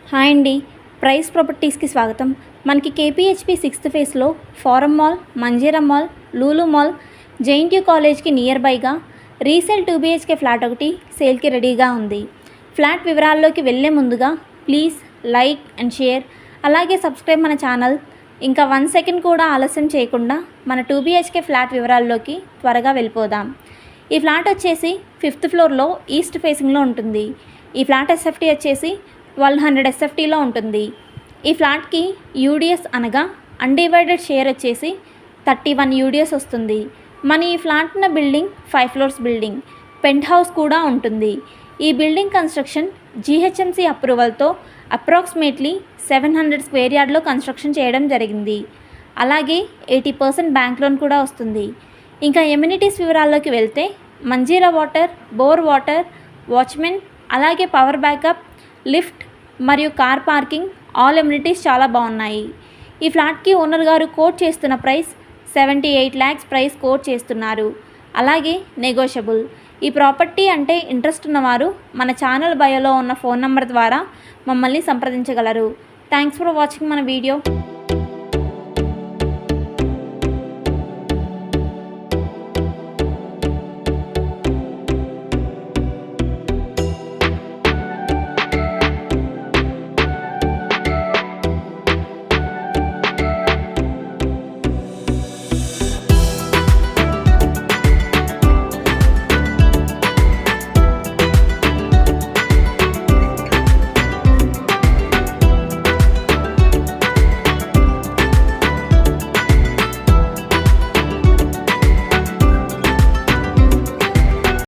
Hi అండి. Price ప్రాపర్టీస్కి స్వాగతం. మనకి కేపీహెచ్పి 6th ఫేజ్లో Forum mall, Manjeera mall, Lulu mall, JNTU కాలేజ్కి నియర్ బైగా రీసేల్ 2 BHK ఫ్లాట్ ఒకటి సేల్కి రెడీగా ఉంది. ఫ్లాట్ వివరాల్లోకి వెళ్ళే ముందుగా ప్లీజ్ లైక్ అండ్ షేర్, అలాగే సబ్స్క్రైబ్ మన ఛానల్. ఇంకా 1 సెకండ్ కూడా ఆలస్యం చేయకుండా మన 2 BHK ఫ్లాట్ వివరాల్లోకి త్వరగా వెళ్ళిపోదాం. ఈ ఫ్లాట్ వచ్చేసి 5th ఫ్లోర్లో ఈస్ట్ ఫేసింగ్లో ఉంటుంది. ఈ ఫ్లాట్ ఎస్ఎఫ్టీ వచ్చేసి 1200 SFTలో ఉంటుంది. ఈ ఫ్లాట్కి యూడిఎస్ అనగా అన్డివైడెడ్ షేర్ వచ్చేసి 31 యూడిఎస్ వస్తుంది. మన ఈ ఫ్లాట్ ఉన్న building 5 floors building, penthouse కూడా ఉంటుంది. ఈ బిల్డింగ్ కన్స్ట్రక్షన్ GHMC అప్రూవల్తో అప్రాక్సిమేట్లీ 700 స్క్వేర్ యార్డ్లో కన్స్ట్రక్షన్ చేయడం జరిగింది. అలాగే 80% బ్యాంక్ లోన్ కూడా వస్తుంది. ఇంకా ఎమ్యూనిటీస్ వివరాల్లోకి వెళ్తే Manjeera water, bore water, watchman, అలాగే పవర్ బ్యాకప్, లిఫ్ట్ మరియు కార్ పార్కింగ్, ఆల్ ఎమ్యూనిటీస్ చాలా బాగున్నాయి. ఈ ఫ్లాట్కి ఓనర్ గారు కోట్ చేస్తున్న ప్రైస్ 78 lakhs ప్రైస్ కోట్ చేస్తున్నారు. అలాగే నెగోషియబుల్. ఈ ప్రాపర్టీ అంటే ఇంట్రెస్ట్ ఉన్నవారు మన ఛానల్ బయోలో ఉన్న ఫోన్ నెంబర్ ద్వారా మమ్మల్ని సంప్రదించగలరు. థ్యాంక్స్ ఫర్ వాచింగ్ మన వీడియో.